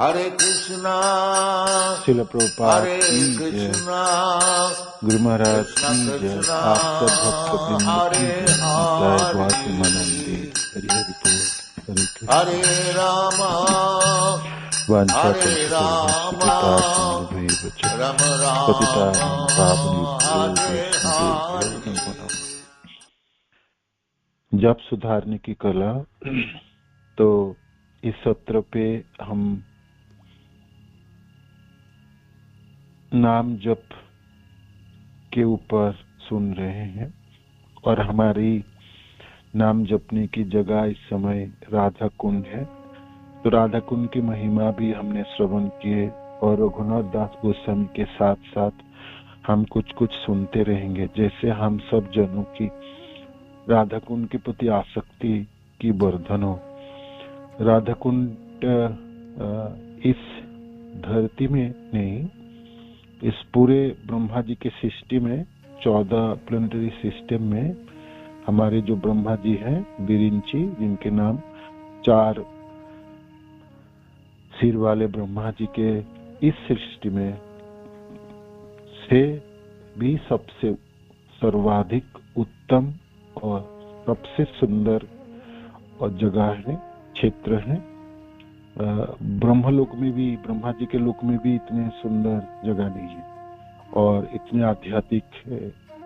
हरे कृष्णा शिल प्रभुपाद हरे की जय, कृष्णा गुरु महाराज कृष्णा की जय, कृष्णा आप सब भक्त वृंद की हरे जय। माताएं हरे द्वारमानंदे हरि हरि बोल। हरे हरे कृष्ण। रामा वांछा हरे कल्पतरुभ्यश्च रामा कृपा सिन्धुभ्यैव च राम राम पतितानां पावनेभ्यो हरे वैष्णवेभ्यो हरे। नमो नमः। जप सुधारने की कला। तो इस सत्र पे हम नाम जप के ऊपर सुन रहे हैं और हमारी नाम जपने की जगह इस समय राधा कुंड है। तो राधा कुंड की महिमा भी हमने श्रवण किए और रघुनाथ दास गोस्वामी के साथ साथ हम कुछ कुछ सुनते रहेंगे, जैसे हम सब जनों की राधा कुंड के प्रति आसक्ति की वर्धन हो। राधा कुंड इस धरती में नहीं, इस पूरे ब्रह्मा जी के सृष्टि में 14 प्लेनेटरी सिस्टम में हमारे जो ब्रह्मा जी हैं बिरिंची, जिनके नाम 4 सिर वाले ब्रह्मा जी के इस सृष्टि में से भी सबसे सर्वाधिक उत्तम और सबसे सुंदर और जगह है, क्षेत्र है। ब्रह्मलोक में भी, ब्रह्मा जी के लोक में भी इतने सुंदर जगह नहीं है और इतने आध्यात्मिक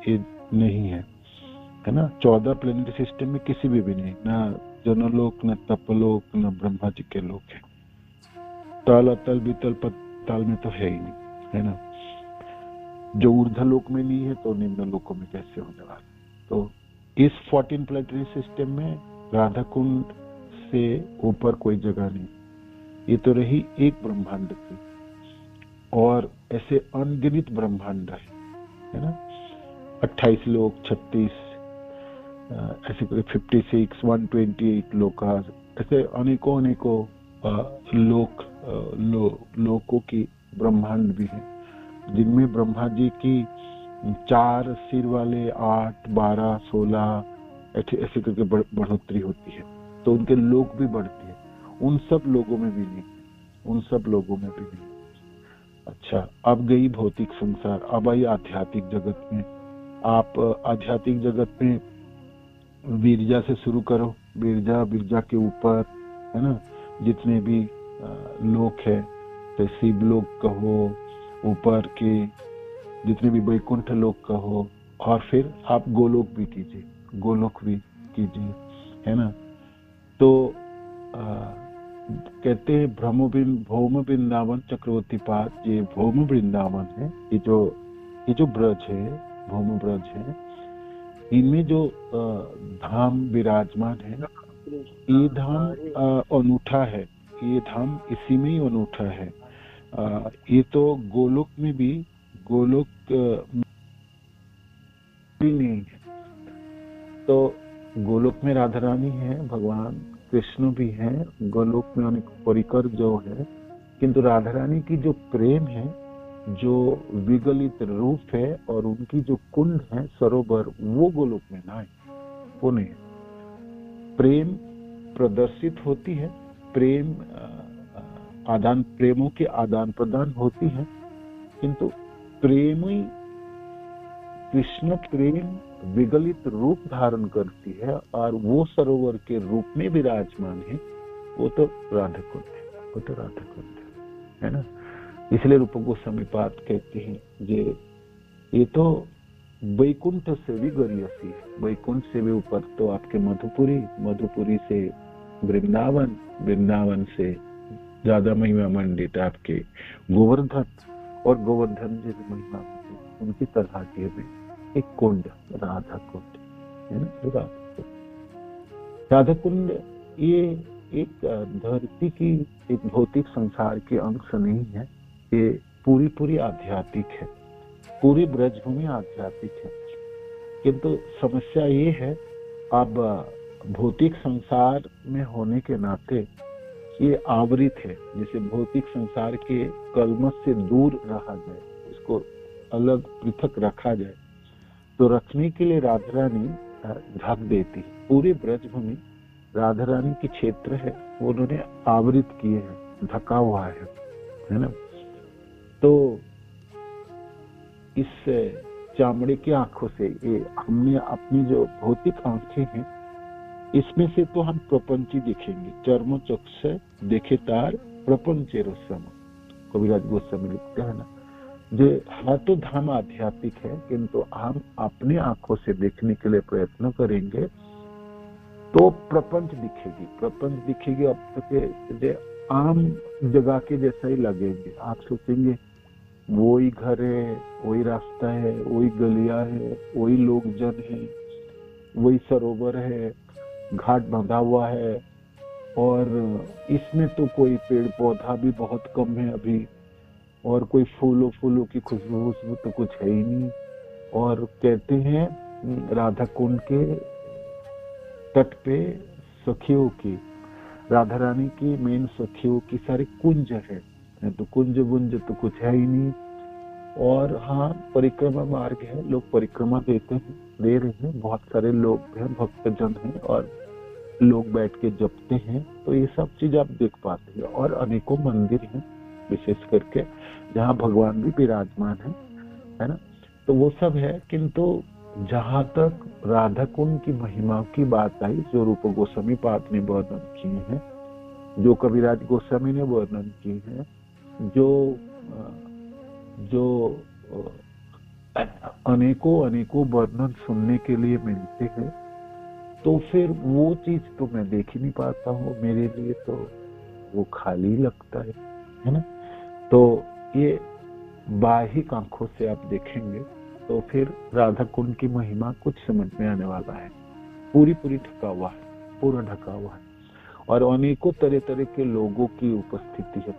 ये नहीं है, है ना। 14 प्लेनेटरी सिस्टम में किसी भी नहीं, ना जनलोक, न तपलोक, न ब्रह्मा जी के लोक है। तल अतल बीतल पताल में तो है ही नहीं, है ना। जो ऊर्ध्वलोक में नहीं है तो निम्न लोकों में कैसे होने वाला। तो इस 14 प्लेनेटरी सिस्टम में राधा कुंड से ऊपर कोई जगह नहीं। ये तो रही एक ब्रह्मांड थी और ऐसे अनगिनत ब्रह्मांड है ना। 28 लोक, 36 ऐसे 56, 128 लोक, ऐसे अनेकों लोकों की ब्रह्मांड भी है, जिनमें ब्रह्मा जी की 4 सिर वाले 8, 12, 16 ऐसे करके बढ़ोतरी होती है। तो उनके लोक भी बढ़ती है। उन सब लोगों में भी नहीं, उन सब लोगों में भी नहीं। अच्छा, अब गई भौतिक संसार, अब आई आध्यात्मिक जगत में। आप आध्यात्मिक जगत में विरजा से शुरू करो, विरजा के ऊपर, है ना, जितने भी लोक है, तो शिव लोक कहो, ऊपर के जितने भी वैकुंठ लोक कहो, और फिर आप गोलोक भी कीजिए, गोलोक भी कीजिए, है ना। तो कहते हैं भौम वृंदावन चक्रवर्ती पाद, ये भौम वृंदावन है। ये जो ब्रज है, भौम ब्रज है, इनमें जो धाम विराजमान है, ये धाम अनूठा है। ये धाम इसी में ही अनूठा है। ये तो गोलोक में भी, गोलोक भी नहीं है। तो गोलोक में राधा रानी है, भगवान कृष्ण भी है, गोलोक में अनेक परिकर जो है, किंतु राधा रानी की जो प्रेम है, जो विगलित रूप है और उनकी जो कुंड है, सरोवर, वो गोलोक में ना है, वो नहीं है। प्रेम प्रदर्शित होती है, प्रेमों के आदान प्रदान होती है, किंतु प्रेमी कृष्ण प्रेम विगलित रूप धारण करती है और वो सरोवर के रूप में विराजमान है, वो तो राधा कुंड है, वो तो राधा कुंड है ना। इसलिए रूप गोस्वामी पाद कहते हैं ये तो वैकुंठ से भी गरियसी है, वैकुंठ से भी ऊपर तो आपके मधुपुरी, मधुपुरी से वृंदावन, वृंदावन से ज्यादा महिमा मंडित आपके गोवर्धन, और गोवर्धन जी की महिमा उनकी तरह के भी एक कुंड, राधा कुंड है ना। राधा कुंड ये एक धरती की, एक भौतिक संसार के अंश नहीं है, ये पूरी आध्यात्मिक है, पूरी ब्रजभूमि आध्यात्मिक है। किंतु समस्या ये है, अब भौतिक संसार में होने के नाते ये आवृत है। जैसे भौतिक संसार के कलमश से दूर रहा जाए, इसको अलग पृथक रखा जाए, तो रखने के लिए राधा रानी ढक देती। पूरी ब्रजभूमि राधा रानी के क्षेत्र है, वो उन्होंने आवृत किए हैं, ढका हुआ है ना। तो इस चामड़े की आंखों से ये हमने अपनी जो भौतिक आंखें हैं इसमें से तो हम प्रपंची देखेंगे। चर्म चक्षु देखे तार प्रपंचे रसम, कविराज गोस्वामी लिखते हैं ना। जो है तो धाम आध्यात्मिक है, किंतु हम अपनी आंखों से देखने के लिए प्रयत्न करेंगे तो प्रपंच दिखेगी। प्रपंच दिखेगी अब तक आम जगह के जैसा ही लगेंगे। आप सोचेंगे वही घर है, वही रास्ता है, वही गलियां है, वही लोग जन है, वही सरोवर है, घाट बंधा हुआ है, और इसमें तो कोई पेड़ पौधा भी बहुत कम है अभी, और कोई फूलों की खुशबू तो कुछ है ही नहीं। और कहते हैं राधा कुंड के तट पे सखियों की, राधा रानी की मेन सखियों की सारी कुंज है, तो कुंज बुंज तो कुछ है ही नहीं। और हाँ, परिक्रमा मार्ग है, लोग परिक्रमा दे रहे हैं, बहुत सारे लोग हैं, भक्तजन हैं, और लोग बैठ के जपते हैं, तो ये सब चीज आप देख पाते हैं। और अनेकों मंदिर हैं विशेष करके जहाँ भगवान भी विराजमान है ना। तो वो सब है, किंतु जहां तक राधा कुंड की महिमा की बात आई, जो रूप गोस्वामी पाद ने वर्णन किए हैं, जो कविराज गोस्वामी ने वर्णन किए हैं, जो अनेकों वर्णन सुनने के लिए मिलते हैं, तो फिर वो चीज तो मैं देख ही नहीं पाता हूँ। मेरे लिए तो वो खाली लगता है ना। तो ये बाहिक आंखों से आप देखेंगे तो फिर राधा कुंड की महिमा कुछ समझ में आने वाला है। पूरी ढका हुआ है, पूरा ढका हुआ है, और अनेकों तरह के लोगों की उपस्थिति है।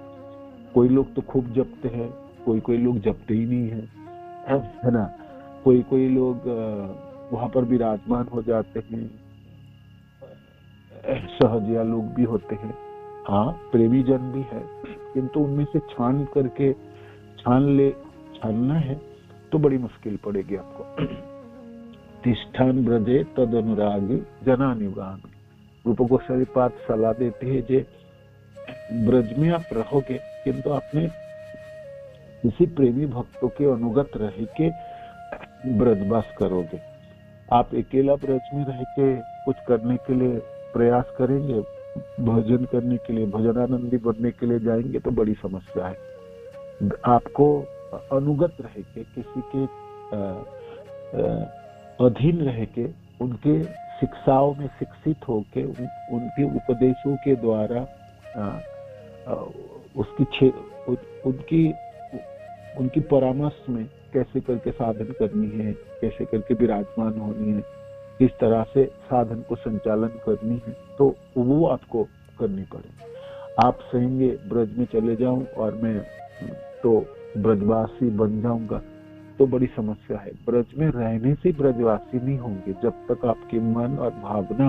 कोई लोग तो खूब जपते हैं, कोई लोग जपते ही नहीं है ना। कोई लोग वहां पर विराजमान हो जाते हैं, सहजिया लोग भी होते हैं, हाँ प्रेमी जन भी है, किंतु उनमें से छानना है तो बड़ी मुश्किल पड़ेगी आपको। तिष्ठान ब्रजे तद अनुरागी जनानिगामी, रूप गोस्वामी पाद सलाह देते हैं जे ब्रज में आप रहोगे, किंतु आपने किसी प्रेमी भक्तों के अनुगत रह के ब्रजवास करोगे। आप अकेला ब्रज में रह के कुछ करने के लिए प्रयास करेंगे, भजन करने के लिए, भजनानंदी बनने के लिए जाएंगे तो बड़ी समस्या है। आपको अनुगत रह के, किसी के अधीन रह के, उनके शिक्षाओं में शिक्षित होके, उनके उपदेशों के द्वारा उनकी परामर्श में कैसे करके साधन करनी है, कैसे करके विराजमान होनी है, किस तरह से साधन को संचालन करनी है, तो वो आपको करनी पड़े। आप कहेंगे ब्रज में चले जाऊं और मैं तो ब्रजवासी बन जाऊंगा, तो बड़ी समस्या है। ब्रज में रहने से ब्रजवासी नहीं होंगे जब तक आपके मन और भावना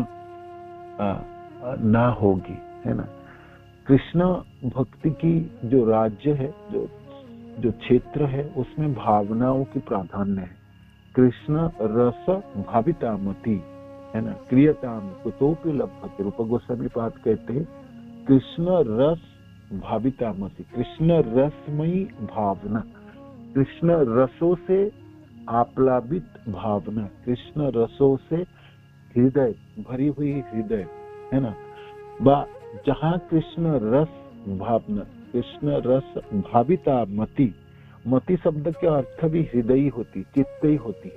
ना होगी, है ना। कृष्ण भक्ति की जो राज्य है, जो क्षेत्र है, उसमें भावनाओं की प्राधान्य है। कृष्ण रस भावितामति, है ना, क्रियताम कुतोपि लभते। रूप गोस्वामी पाद कहते हैं कृष्ण रस भावितामति, कृष्ण रसमयी भावना, कृष्ण रसों से आप्लावित भावना, कृष्ण रसों से हृदय भरी हुई हृदय, है ना। जहाँ कृष्ण रस भावना, कृष्ण रस भाविता मति, मति शब्द के अर्थ भी हृदय होती, चित्त ही होती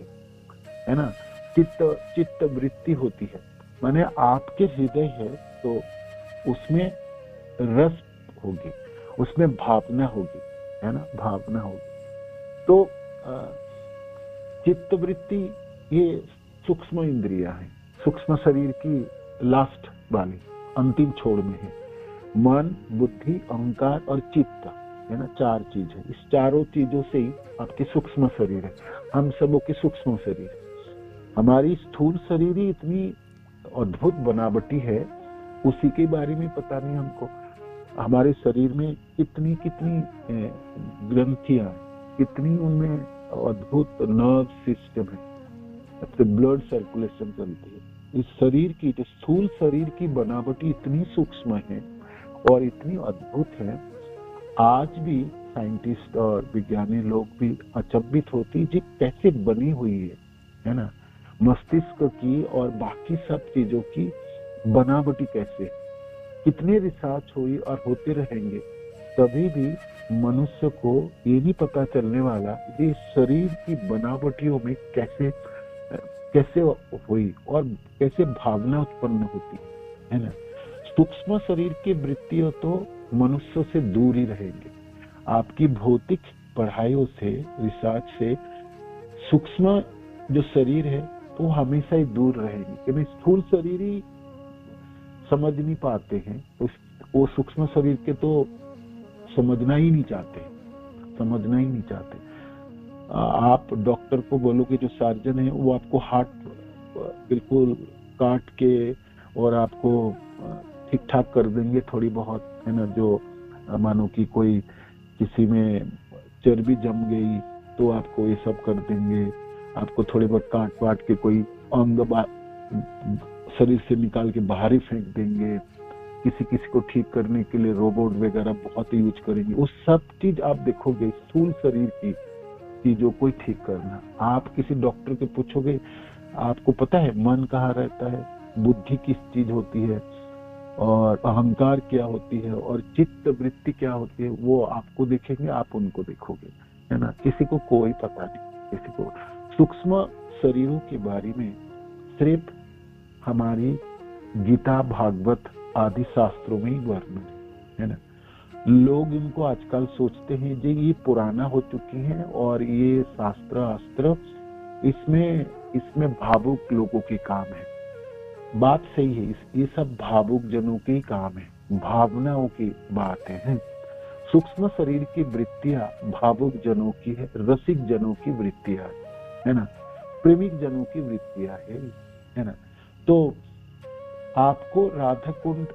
है ना। चित्त वृत्ति होती है, माने आपके हृदय है तो उसमें रस होगी, उसमें भावना होगी, है ना, भावना होगी। तो चित्त वृत्ति ये सूक्ष्म इंद्रियां हैं, सूक्ष्म शरीर की लास्ट वाली अंतिम छोर में है। मन, बुद्धि, अहंकार और चित्त, है ना, चार चीज है। इस चारों चीजों से ही आपके सूक्ष्म शरीर है, हम सबों के सूक्ष्म शरीर। हमारी स्थूल शरीर ही इतनी अद्भुत बनावटी है, उसी के बारे में पता नहीं हमको। हमारे शरीर में कितनी ग्रंथियां, कितनी उनमें अद्भुत नर्व सिस्टम है, ब्लड सर्कुलेशन चलती है। इस शरीर की, स्थूल शरीर की बनावटी इतनी सूक्ष्म है, और इतनी अद्भुत है। आज भी साइंटिस्ट और विज्ञानी लोग भी अचंभित होती जी कैसे बनी हुई है ना, मस्तिष्क की और बाकी सब चीजों की बनावटी कैसे, कितने रिसर्च हुई और होते रहेंगे, तभी भी मनुष्य को ये नहीं पता चलने वाला ये शरीर की बनावटियों में कैसे कैसे हुई और कैसे भावना उत्पन्न होती है ना। सूक्ष्म शरीर की वृत्तियों तो मनुष्य से दूर ही रहेंगे। आपकी भौतिक पढ़ाइयों से, रिसर्च से सूक्ष्म जो शरीर है वो हमेशा ही दूर रहेंगे, क्योंकि स्थूल शरीर ही समझ नहीं पाते हैं, तो वो सूक्ष्म शरीर के तो समझना ही नहीं चाहते। आप डॉक्टर को बोलोगे, जो सर्जन है वो आपको हार्ट बिल्कुल काट के और आपको ठीक ठाक कर देंगे थोड़ी बहुत, है ना। जो मानो कि कोई किसी में चर्बी जम गई तो आपको ये सब कर देंगे, आपको थोड़े बहुत काट वाट के कोई अंग शरीर से निकाल के बाहर ही फेंक देंगे। किसी को ठीक करने के लिए रोबोट वगैरह बहुत यूज करेंगे। वो सब चीज आप देखोगे स्थूल शरीर की चीजों को ठीक करना। आप किसी डॉक्टर के पूछोगे, आपको पता है मन कहाँ रहता है, बुद्धि किस चीज होती है, और अहंकार क्या होती है, और चित्त वृत्ति क्या होती है, वो आपको देखेंगे, आप उनको देखोगे, है ना। किसी को कोई पता नहीं। किसी को सूक्ष्म शरीरों के बारे में सिर्फ हमारी गीता, भागवत आदि शास्त्रों में ही वर्णन है ना। लोग इनको आजकल सोचते हैं जी ये पुराना हो चुकी है और ये शास्त्र अस्त्र इसमें भावुक लोगों के काम है। बात सही है, ये सब भावुक जनों के ही काम है, भावनाओं की बात है। सूक्ष्म शरीर की वृत्तियां भावुक जनों की है, रसिक जनों की वृत्तियां है ना, प्रेमिक जनों की वृत्तियां है ना। तो आपको राधा कुंड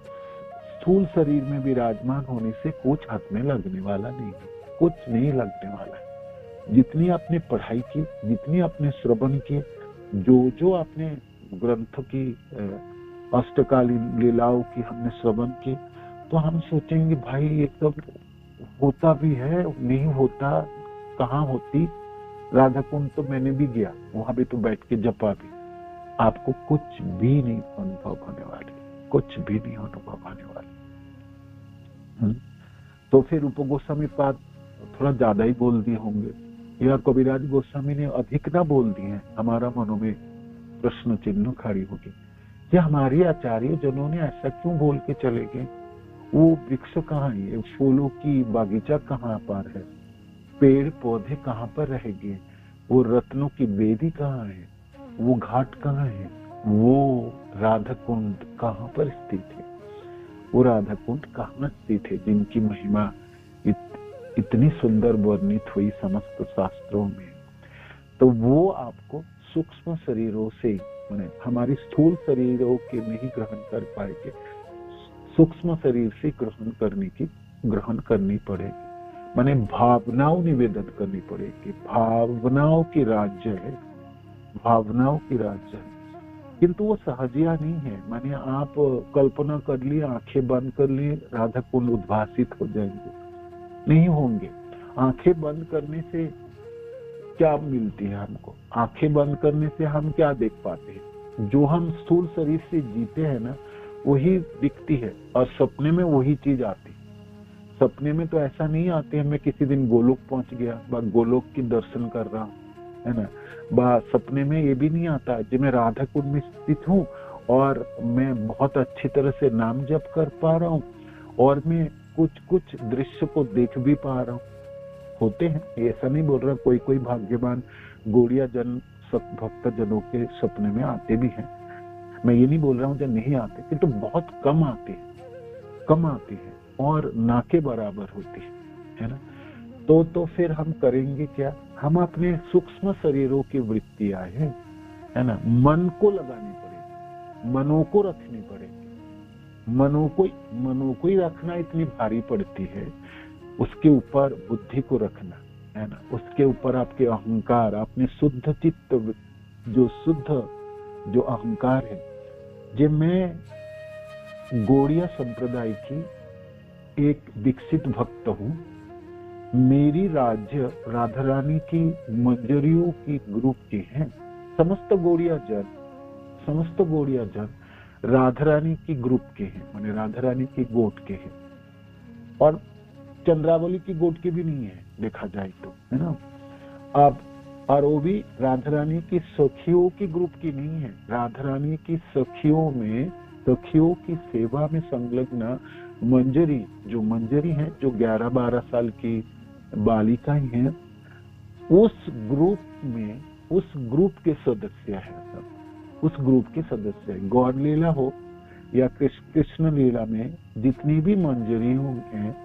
स्थूल शरीर में विराजमान होने से कुछ हाथ में लगने वाला नहीं है, कुछ नहीं लगने वाला है। जितनी आपने पढ़ाई की, जितनी आपने श्रवण की, जो आपने ग्रंथ की अष्टकालीन लीलाओं की हमने श्रवण की, तो हम सोचेंगे भाई ये सब होता भी है, नहीं होता, कहाँ होती। राधा कुंड तो मैंने भी गया, वहां भी तो बैठ के जपा भी, आपको कुछ भी नहीं अनुभव होने वाले, कुछ भी नहीं अनुभव होने वाले। तो फिर रूप गोस्वामी पाद थोड़ा ज्यादा ही बोल दिए होंगे या कविराज गोस्वामी ने अधिक ना बोल दिए हैं। हमारा मनों में प्रश्न चिन्ह खड़ी होगी, ये हमारे आचार्य जनों ने ऐसा क्यों बोल के चले गए। वो वृक्ष कहाँ है, फूलों की बागीचा कहाँ पर है, पेड़ पौधे कहाँ पर रह गए, वो रत्नों की वेदी कहाँ है, वो घाट कहाँ है, वो राधा कुंड कहाँ पर स्थित है, वो राधा कुंड कहाँ स्थित है जिनकी महिमा इतनी सुंदर वर्णित हुई समस्त शास्त्रों में। तो वो आपको सूक्ष्म शरीरों से, माने हमारी स्थूल शरीरों के नहीं ग्रहण कर पाएंगे, सूक्ष्म शरीर से ग्रहण करनी पड़ेगी। माने भावनाओं निवेदन करनी पड़ेगी। भावनाओं की राज्य है, भावनाओं की राज्य है, किंतु वो सहजिया नहीं है। माने आप कल्पना कर लिए, आंखें बंद कर लिए, राधा कुंड उद्भासित हो जाएंगे, नहीं होंगे। आंखें बंद करने से क्या मिलती है हमको, आंखें बंद करने से हम क्या देख पाते हैं, जो हम स्थूल शरीर से जीते हैं ना वही दिखती है, और सपने में वही चीज आती है। सपने में तो ऐसा नहीं आते हैं मैं किसी दिन गोलोक पहुंच गया, गोलोक की दर्शन कर रहा हूँ, है ना। सपने में ये भी नहीं आता कि मैं राधा कुंड में स्थित हूँ और मैं बहुत अच्छी तरह से नाम जप कर पा रहा हूँ और मैं कुछ दृश्य को देख भी पा रहा हूँ। होते हैं, ऐसा नहीं बोल रहा, कोई भाग्यवान गौड़िया जन भक्त जनों के सपने में आते भी हैं, मैं ये नहीं बोल रहा हूँ जो नहीं आते, किंतु बहुत कम आते हैं और ना के बराबर होती है ना। तो फिर हम करेंगे क्या, हम अपने सूक्ष्म शरीरों की वृत्तियां है ना, मन को लगानी पड़ेगी, मनों को रखनी पड़ेगी। मनों को ही रखना इतनी भारी पड़ती है, उसके ऊपर बुद्धि को रखना है ना, उसके ऊपर आपके अहंकार, आपने शुद्ध चित्त, जो अहंकार है। जब मैं गौड़िया संप्रदाय की एक दीक्षित भक्त हूँ। मेरी राज्य राधा रानी की मंजरियों की ग्रुप की है। समस्त गौड़िया जन राधा रानी की ग्रुप के हैं, माने राधा रानी की गोट के हैं, और चंद्रावली की गोट के भी नहीं है देखा जाए तो, है ना। अब और वो भी राधा रानी की सखियों की ग्रुप की नहीं है। राधा रानी की सखियों की सेवा में संलग्न मंजरी है, जो 11-12 साल की बालिकाएं हैं, उस ग्रुप के सदस्य है सब, उस ग्रुप के सदस्य है। गौर लीला हो या कृष्ण लीला में जितनी भी मंजरियों हैं,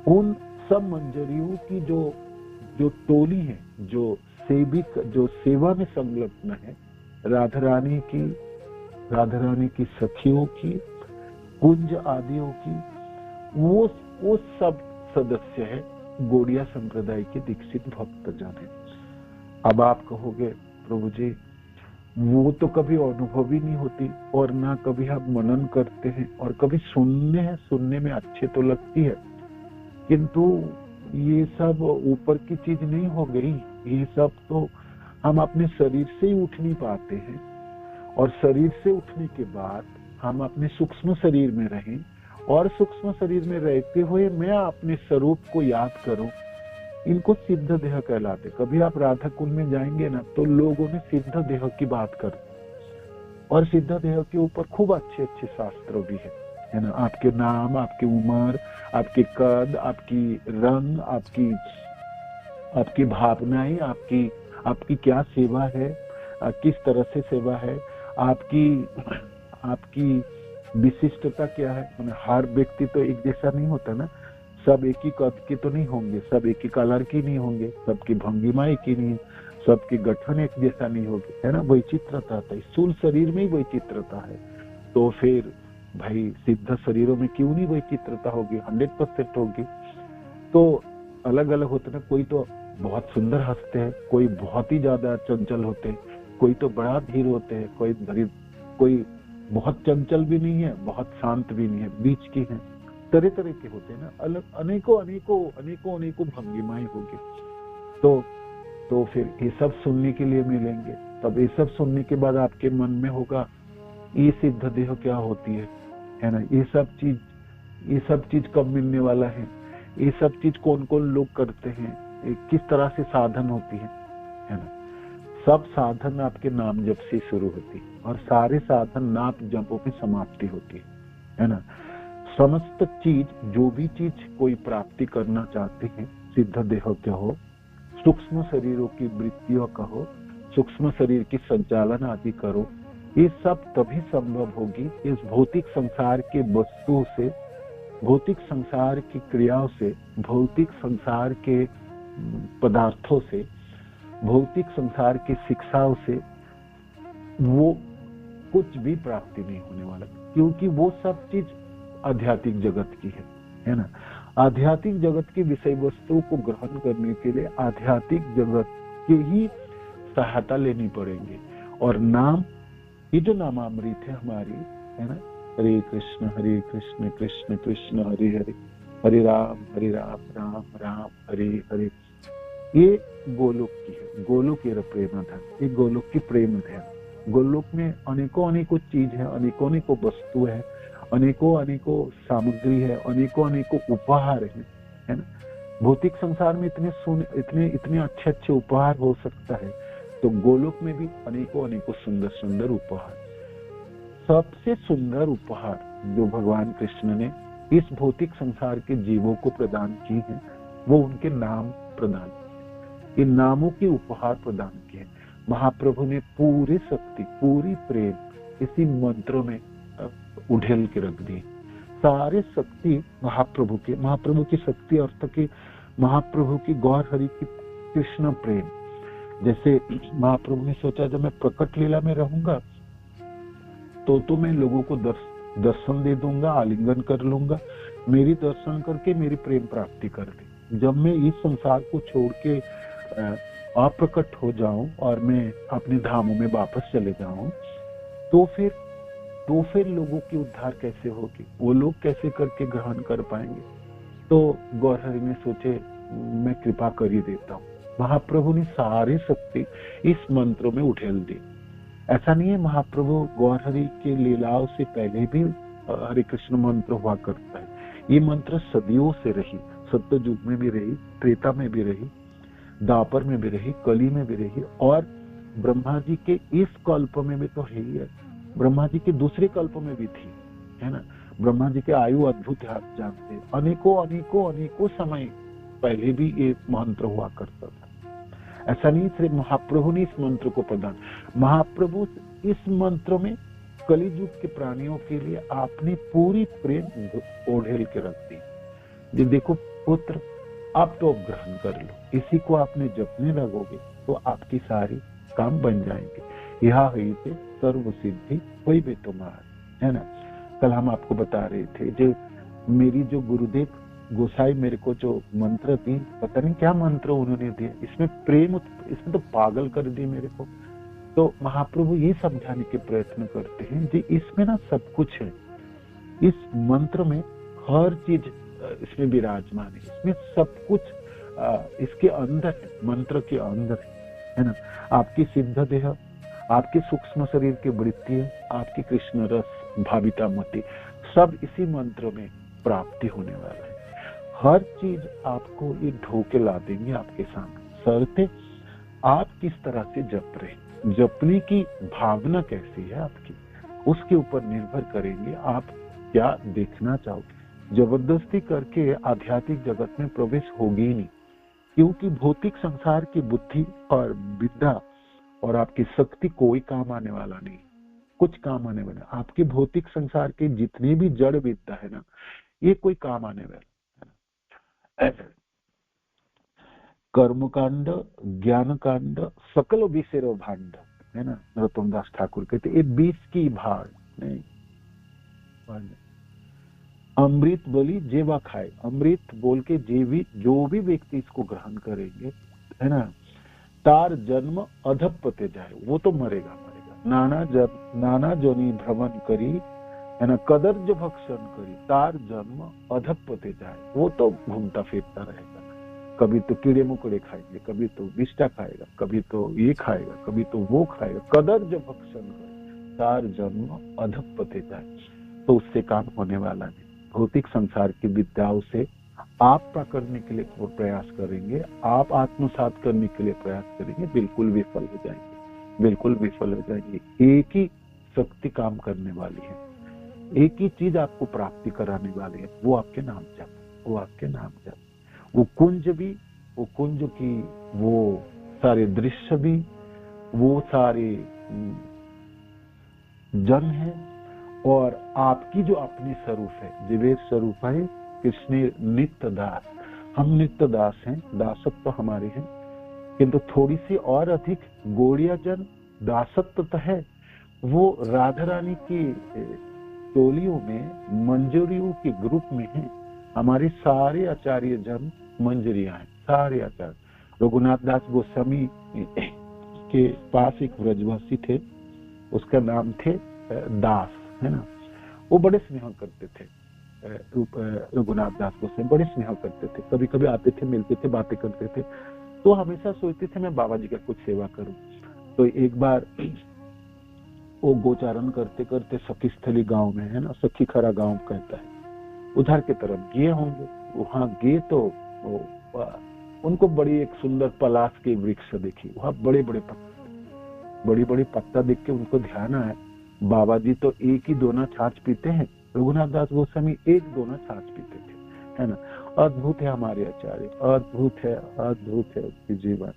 उन सब मंजरियों की जो टोली है, जो सेवा में संलग्न है, राधा रानी की सखियों की, कुंज आदियों की, वो सब सदस्य है गौड़िया संप्रदाय के दीक्षित भक्तजन है। अब आप कहोगे प्रभु जी वो तो कभी अनुभव ही नहीं होती, और ना कभी हम मनन करते हैं, और कभी सुनने में अच्छे तो लगती है, किंतु ये सब ऊपर की चीज नहीं हो गई। ये सब तो हम अपने शरीर से ही उठ नहीं पाते हैं, और शरीर से उठने के बाद हम अपने सूक्ष्म शरीर में रहें, और सूक्ष्म शरीर में रहते हुए मैं अपने स्वरूप को याद करूं, इनको सिद्ध देह कहलाते। कभी आप राधा कुंड में जाएंगे ना, तो लोगों ने सिद्ध देह की बात कर, और सिद्ध देह के ऊपर खूब अच्छे शास्त्र भी है ना। आपके नाम, आपकी उम्र, आपके कद, आपकी रंग, आपकी भावनाएं, आपकी क्या सेवा है, किस तरह से सेवा है, आपकी विशिष्टता क्या है। हर व्यक्ति तो एक जैसा नहीं होता ना, सब एक ही कद के तो नहीं होंगे, सब एक ही कलर की नहीं होंगे, सबकी भंगिमा एक ही नहीं, सबकी गठन एक जैसा नहीं होगी, है ना। वैचित्रता है, स्थूल शरीर में ही वैचित्रता है, तो फिर भाई सिद्ध शरीरों में क्यों नहीं वैचित्रता होगी, 100% होगी। तो अलग अलग होते ना, कोई तो बहुत सुंदर हंसते हैं, कोई बहुत ही ज्यादा चंचल होते हैं, कोई तो बड़ा धीर होते हैं, कोई बहुत चंचल भी नहीं है, बहुत शांत भी नहीं है, बीच की है। तरह तरह के होते हैं ना, अलग अनेकों भंगिमाएं होगी। तो फिर ये सब सुनने के लिए मिलेंगे। तब ये सब सुनने के बाद आपके मन में होगा ये सिद्ध देह क्या होती है ना। ये सब चीज कब मिलने वाला है, ये सब चीज कौन कौन लोग करते हैं, किस तरह से साधन होती है ना। सब साधन आपके नाम जप से शुरू होती है, और सारे साधन नाम जपों में समाप्ति होती है ना। समस्त चीज, जो भी चीज कोई प्राप्ति करना चाहते हैं, सिद्ध देह के हो, सूक्ष्म शरीरों की वृत्तियों का हो, सूक्ष्म शरीर की संचालन आदि करो, ये सब तभी संभव होगी इस भौतिक संसार के वस्तुओं से, भौतिक संसार की क्रियाओं से, भौतिक संसार के पदार्थों से, भौतिक संसार की शिक्षाओं से वो कुछ भी प्राप्ति नहीं होने वाला, क्योंकि वो सब चीज आध्यात्मिक जगत की है ना। आध्यात्मिक जगत की विषय वस्तुओं को ग्रहण करने के लिए आध्यात्मिक जगत की ही सहायता लेनी पड़ेगी। और नाम, ये जो नामामृत है हमारी, है ना, हरे कृष्ण कृष्ण कृष्ण हरे हरे, हरे राम राम राम हरे हरे, ये गोलोक की है, गोलोक की प्रेम धन, ये गोलोक की प्रेम धन। गोलोक में अनेकों चीज है, अनेकों वस्तु है, अनेकों सामग्री है, अनेकों उपहार है ना। भौतिक संसार में इतने अच्छे उपहार हो सकता है, तो गोलोक में भी अनेकों सुंदर उपहार। सबसे सुंदर उपहार जो भगवान कृष्ण ने इस भौतिक संसार के जीवों को प्रदान की है, वो उनके नाम प्रदान किए, इन नामों के उपहार प्रदान किए। महाप्रभु ने पूरी शक्ति, पूरी प्रेम इसी मंत्रों में उड़ेल के रख दी। सारे शक्ति महाप्रभु की शक्ति, अर्थ की महाप्रभु की गौर हरि की कृष्ण प्रेम। जैसे महाप्रभु ने सोचा जब मैं प्रकट लीला में रहूंगा तो मैं लोगों को दर्शन दे दूंगा, आलिंगन कर लूंगा, मेरी दर्शन करके मेरी प्रेम प्राप्ति कर दे। जब मैं इस संसार को छोड़ के अप्रकट हो जाऊं और मैं अपने धामों में वापस चले जाऊं, तो फिर लोगों की उद्धार कैसे होगी, वो लोग कैसे करके ग्रहण कर पाएंगे। तो गौरहरि ने सोचे मैं कृपा कर ही देता हूँ। महाप्रभु ने सारी शक्ति इस मंत्र में उठेल दी। ऐसा नहीं है, महाप्रभु गौरहरि के लीलाओं से पहले भी हरे कृष्ण मंत्र हुआ करता है। ये मंत्र सदियों से रही, सत्य युग में भी रही, त्रेता में भी रही, द्वापर में भी रही, कली में भी रही, और ब्रह्मा जी के इस कल्प में भी तो है ही है, ब्रह्मा जी के दूसरे कल्प में भी थी, है ना। ब्रह्मा जी के आयु अद्भुत है, आप जानते हैं। अनेकों अनेकों अनेकों समय पहले भी ये मंत्र हुआ करता था। ऐसा नहीं सिर्फ महाप्रभु ने इस मंत्र को प्रदान, महाप्रभु इस मंत्र में कली युग के प्राणियों के लिए आपने पूरी प्रेम ओढ़ेल के रख दी। जी देखो पुत्र, आप तो ग्रहण कर लो, इसी को आपने जपने लगोगे तो आपकी सारी काम बन जाएंगे। यह हुई थे सर्व सिद्धि वही भी तुम्हारा, है ना। कल हम आपको बता रहे थे, जो मेरी जो गुरुदेव गोसाई मेरे को जो मंत्र दी, पता नहीं क्या मंत्र उन्होंने दिया, इसमें प्रेम, इसमें तो पागल कर दी मेरे को। तो महाप्रभु ये समझाने के प्रयत्न करते हैं कि इसमें ना सब कुछ है, इस मंत्र में हर चीज इसमें विराजमान है, इसमें सब कुछ इसके अंदर है, मंत्र के अंदर है ना। आपकी सिद्ध देह, आपके सूक्ष्म शरीर की वृत्ति, आपकी कृष्ण रस भाविता मति, सब इसी मंत्र में प्राप्ति होने वाला है। हर चीज आपको ये ढोके ला देंगे आपके सामने, शर्ते आप किस तरह से जप रहे, जपने की भावना कैसी है आपकी, उसके ऊपर निर्भर करेंगे आप क्या देखना चाहोगे। जबरदस्ती करके आध्यात्मिक जगत में प्रवेश होगी ही नहीं, क्योंकि भौतिक संसार की बुद्धि और विद्या और आपकी शक्ति कोई काम आने वाला नहीं, कुछ काम आने वाला। आपके भौतिक संसार के जितने भी जड़ विद्या है ना, ये कोई काम आने वाला है। कर्मकांड, ज्ञान कांड, सकल विषय भांड, है ना। नरोत्तम दास ठाकुर कहते ये 20 की भाड़ नहीं, अमृत बलि जेवा खाए, अमृत बोल के जो भी व्यक्ति इसको ग्रहण करेंगे, है ना, तार जन्म अधपते जाए, वो तो मरेगा। नाना जोनी भ्रमण करी, है ना, कदर जो भक्षण करी, तार जन्म अधपते जाए, वो तो घूमता फिरता रहेगा। कभी तो कीड़े मकोड़े खाएंगे, कभी तो विष्टा खाएगा, कभी तो ये खाएगा, कभी तो वो खाएगा। कदर जो भक्षण करे, तार जन्म अधपते जाए, तो उससे काम होने वाला नहीं। भौतिक संसार की विद्याओं से आप पकड़ने के लिए प्रयास करेंगे, आप आत्मसात करने के लिए प्रयास करेंगे, बिल्कुल विफल हो जाएंगे, बिल्कुल विफल हो जाएंगे। एक ही शक्ति काम करने वाली है, एक ही चीज आपको प्राप्ति कराने वाली है, वो आपके नाम जप, वो आपके नाम जप। वो कुंज भी, वो कुंज की वो सारे दृश्य भी, वो सारे जन है, और आपकी जो अपनी स्वरूप है, जीवेश स्वरूप है कृष्ण नित्य दास। हम नित्य दास हैं, दासत्व तो हमारे हैं, किंतु थोड़ी सी और अधिक गौड़िया जन दासत्व तो है, वो राधा रानी की टोलियों में, मंजरियों के ग्रुप में है। हमारे सारे आचार्य जन मंजरियां हैं, सारे आचार्य। रघुनाथ दास गोस्वामी के पास एक व्रजवासी थे, उसका नाम थे दास, है ना। वो बड़े स्नेह करते थे, रघुनाथ दास गोस्वामी बड़े स्नेह करते थे। कभी कभी आते थे, मिलते थे, बातें करते थे, तो हमेशा सोचते थे मैं बाबा जी का कुछ सेवा करूं। तो एक बार वो गोचारण करते करते सखीस्थली गांव में, है ना, सखी खरा गांव कहता है, उधर की तरफ गए होंगे। वहां गए तो उनको बड़ी एक सुंदर पलाश के वृक्ष देखी, वहां बड़े बड़े पत्ता देख के उनको ध्यान आया, बाबा जी तो एक ही दोना छाछ पीते हैं, रघुनाथ दास गोस्वामी एक दोना छाछ पीते थे, है ना। अद्भुत है हमारे आचार्य, अद्भुत है, अद्भुत है उसकी जीवन।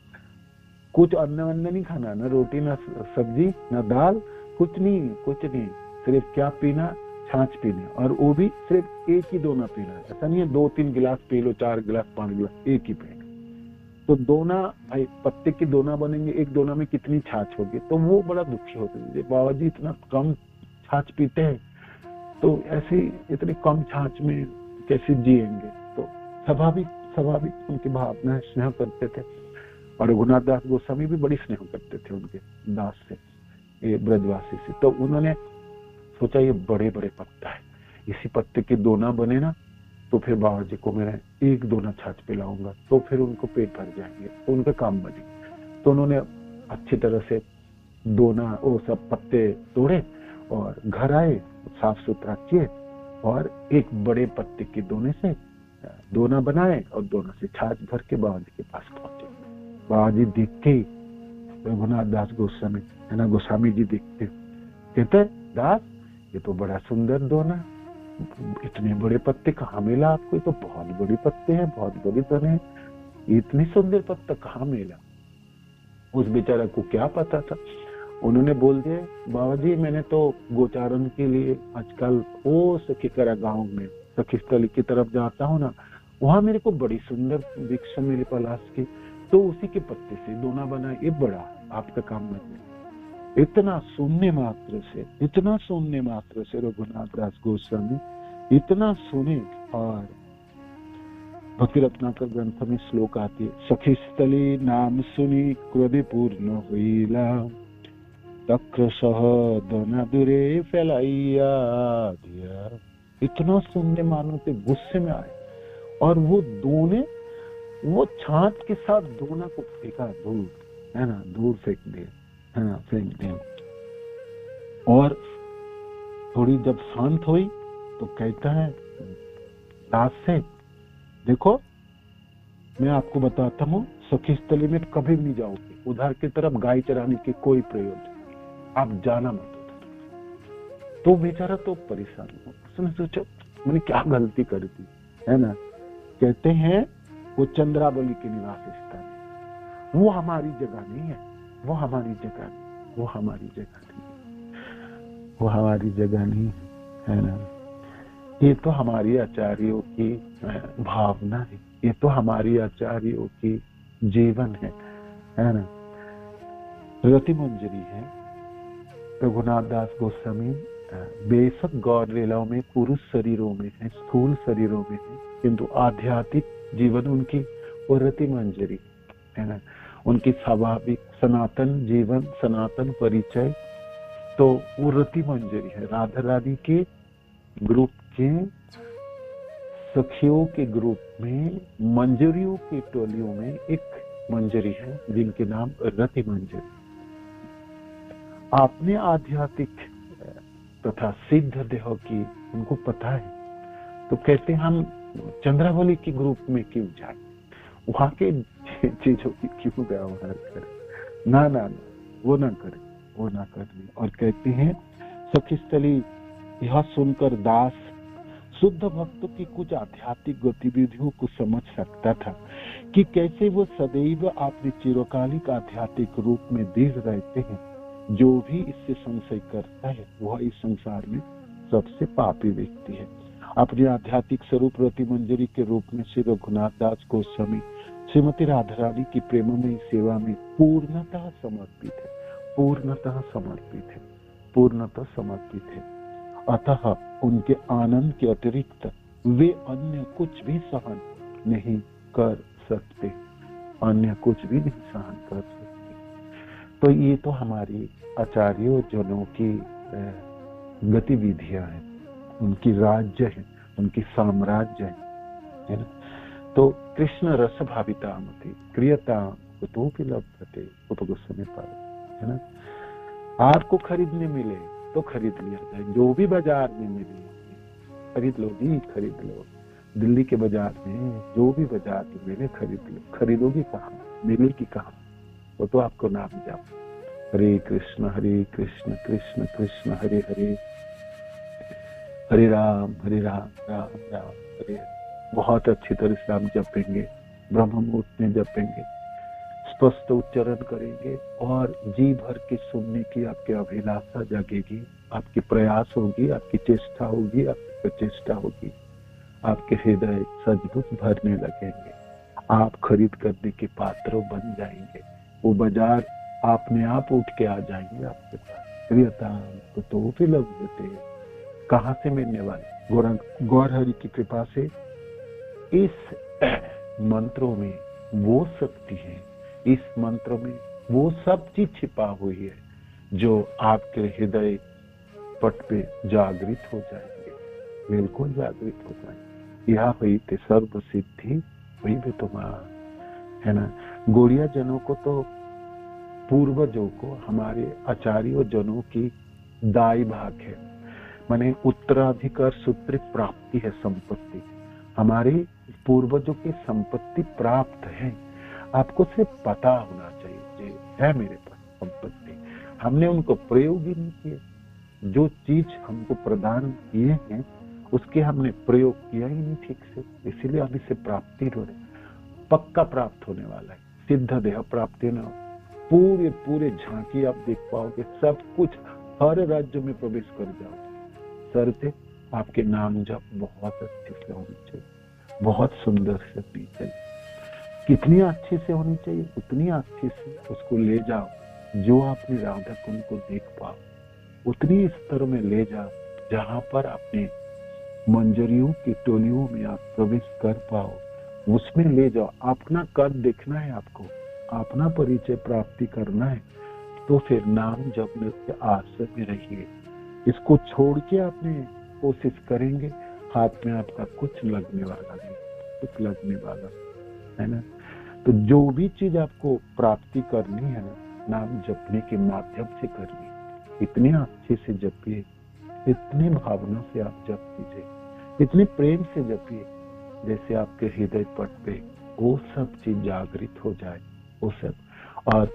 कुछ अन्न नहीं खाना, न रोटी, न सब्जी, न दाल, कुछ नहीं, सिर्फ क्या पीना, छाछ पीना, और वो भी सिर्फ एक ही दोना पीना। ऐसा नहीं है 2-3 गिलास पी लो, 4 गिलास, 5 गिलास, एक ही पीना। तो दोना, भाई पत्ते की दोना बनेंगे, एक दोना में कितनी छाछ होगी। तो वो बड़ा दुखी होते थे, बाबा जी इतना कम छाछ पीते हैं, तो ऐसे इतने कम छाछ में कैसे जिएंगे। तो स्वाभाविक उनकी भावना स्नेह करते थे, और रघुनाथ दास गोस्वामी भी बड़ी स्नेह करते थे उनके दास से, ये ब्रजवासी से। तो उन्होंने सोचा ये बड़े बड़े पत्ता है, इसी पत्ते के दोना बने ना तो फिर बाबा जी को मैं एक दोना छाछ पिलाऊंगा, तो फिर उनको पेट भर जाएंगे, तो उनका काम बनेगा। तो उन्होंने अच्छी तरह से दोना वो सब पत्ते तोड़े और घर आए, साफ सुथरा किए और एक बड़े पत्ते के दोने से दोना बनाए और दोना से छाछ भर के बाबा जी के पास पहुंचे। बाबा जी देखते ही रघुनाथ दास गोस्वामी है ना, गोस्वामी जी देखते कहते दास ये तो बड़ा सुंदर दोना, इतने बड़े पत्ते कहाँ मिला आपको, ये तो बहुत बड़ी पत्ते हैं, बहुत बड़ी दोने हैं, इतनी सुंदर पत्ता कहाँ मिला। उस बेचारा को क्या पता था। उन्होंने बोल दिया बाबा जी मैंने तो गोचारण के लिए आजकल वो सखीकरा गांव में सखीस्थली की तरफ जाता हूँ ना, वहां मेरे को बड़ी सुंदर वृक्ष मिली पलाश की, तो उसी के पत्ते से दोना बनाए, ये बड़ा आपका काम बन गया। इतना सुनने मात्र से रघुनाथ दास गोस्वामी इतना सुने। और भक्ति रत्नाकर ग्रंथ में श्लोक आती है, सखीस्थली नाम सुनी क्रोधे पूर्ण हुईला, तक्रसह दोना दूरे फैलाइया दिया। इतना सुनने मानो के गुस्से में आए और वो दोने वो छाछ के साथ दोना को फेंका दूर, है ना, दूर फेंक दिया, है ना, फेंक दिया। और थोड़ी जब शांत हुई तो कहता है दास से, देखो मैं आपको बताता हूँ सखीस्थली में कभी नहीं जाओगे, उधर की तरफ गाय चराने की कोई प्रयोजन, आप जाना मत उधर। तो बेचारा तो परेशान हुआ, उसने सोचा मैंने क्या गलती कर दी, है ना। कहते हैं वो चंद्रावली के निवास स्थान है, वो हमारी जगह नहीं है, वो हमारी जगह नहीं, वो हमारी जगह नहीं, वो हमारी जगह नहीं है ना। ये तो हमारी आचार्यों की भावना है, ये तो हमारी आचार्यों की जीवन है ना। रति मंजरी है। रघुनाथ दास गोस्वामी बेशक गौर लीलाओं में पुरुष शरीरों में है, स्थूल शरीरों में है, किंतु आध्यात्मिक जीवन उनकी वो रति मंजरी है ना, उनकी स्वाभाविक सनातन जीवन, सनातन परिचय, तो वो रति मंजरी है। राधा रानी के ग्रुप के सखियों के ग्रुप में मंजरियों की टोलियों में एक मंजरी है जिनके नाम रति मंजरी। आपने आध्यात्मिक तथा सिद्ध देह की उनको पता है, तो कहते हैं हम चंद्रावली के ग्रुप में क्यों जाए, वहां के चीजों की क्यों व्यवहार करें, ना ना ना वो ना करें, वो ना करें। और कहते हैं सखीस्थली यह सुनकर दास शुद्ध भक्तों की कुछ आध्यात्मिक गतिविधियों को समझ सकता था कि कैसे वो सदैव अपने चिरकालिक आध्यात्मिक रूप में दृढ़ रहते हैं। जो भी इससे संशय करता है वह इस संसार में सबसे पापी व्यक्ति है। अपने आध्यात्मिक स्वरूप रति मंजरी के रूप में श्री रघुनाथ दास गोस्वामी श्रीमती राधा रानी की प्रेममयी सेवा में पूर्णतः समर्पित है, पूर्णतः समर्पित है, पूर्णतः समर्पित है। अतः उनके आनंद के अतिरिक्त वे अन्य कुछ भी सहन नहीं कर सकते, अन्य कुछ भी नहीं सहन कर सकते। तो ये तो हमारी आचार्यों जनों की गतिविधियां हैं, उनकी राज्य है, उनकी साम्राज्य है ना। तो कृष्ण रस भाविता मति क्रियता तो लभते उपगोस्वामी पर, है ना। आपको खरीदने मिले तो खरीद लिया जाए, जो भी बाजार में मिले खरीद लो जी, खरीद लो। दिल्ली के बाजार में जो भी बाजार में मिले खरीद लो, खरीदोगी कहाँ, मिलेगी कहाँ, वो तो आपको नाम जाओ। हरे कृष्ण कृष्ण कृष्ण हरे हरे, हरे राम राम राम हरे। बहुत अच्छी तरह से आप जपेंगे, ब्रह्म मुहूर्त में जपेंगे, स्पष्ट उच्चारण करेंगे और जी भर के सुनने की आपकी अभिलाषा जागेगी, आपकी प्रयास होगी, आपकी चेष्टा होगी, आपकी प्रचेष्टा होगी, आपके हृदय सचमुच भरने लगेंगे, आप खरीद करने के पात्र बन जाएंगे। वो बाजार अपने आप उठ के आ जाएंगे आपके पास। प्रियता तो भी लभते कहाँ से मिलने वाले, गौर हरि की कृपा से इस मंत्रों में वो शक्ति है, इस मंत्र में वो सब चीज छिपा हुई है जो आपके हृदय पट पे जागृत हो जाएंगे, बिल्कुल जागृत हो जाएंगे। यह हुई ते सर्व सिद्धि वही भी तुम्हारा, है ना। गौड़िया जनों को तो, पूर्वजों को, हमारे आचार्यों जनों की दाई भाग है, माने उत्तराधिकार सूत्र प्राप्ति है, संपत्ति हमारे पूर्वजों की संपत्ति प्राप्त है। आपको सिर्फ पता होना चाहिए कि है मेरे पास संपत्ति, हमने उनको प्रयोग ही नहीं किए। जो चीज हमको प्रदान किए हैं उसके हमने प्रयोग किया ही नहीं ठीक से, इसीलिए अभी से प्राप्ति हो रही, पक्का प्राप्त होने वाला है, सिद्ध देह प्राप्ति न पूरे पूरे झांकी आप देख पाओगे, सब कुछ हर राज्य में प्रवेश कर जाओगे। शर्त आपके नाम जप बहुत अच्छे से होनी चाहिए, बहुत सुंदर से होनी चाहिए। कितनी अच्छी से होनी चाहिए, उतनी अच्छी से उसको ले जाओ, जो आपने राधा कुंड को देख पाओ उतनी स्तर में ले जाओ जहां पर अपने मंजरियों की टोलियों में आप प्रवेश कर पाओ, उसमें ले जाओ। अपना कद देखना है आपको, अपना परिचय प्राप्ति करना है, तो फिर नाम जपने के आश्रय में रहिए। इसको छोड़ के आपने कोशिश करेंगे, हाथ में आपका कुछ लगने वाला नहीं, कुछ लगने वाला है ना। तो जो भी चीज आपको प्राप्ति करनी है ना, नाम जपने के माध्यम से करनी, इतने अच्छे से जपिए, इतनी भावना से आप जप कीजिए, इतने प्रेम से जपिए, जैसे आपके हृदय पट पे वो सब चीज जागृत हो जाए, वो सब, और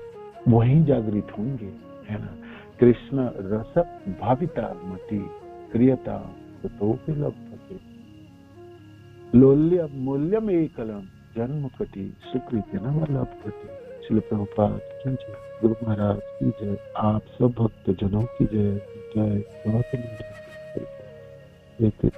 वही जागृत होंगे, है ना। कृष्ण रस भाविता मति क्रियता तो लभते लोल्य मूल्यम एकलम जन्म कटी सुकृति न लभते। श्रील प्रभुपाद की जय, गुरु महाराज की जय, आप सब भक्त जनों की जय। जय।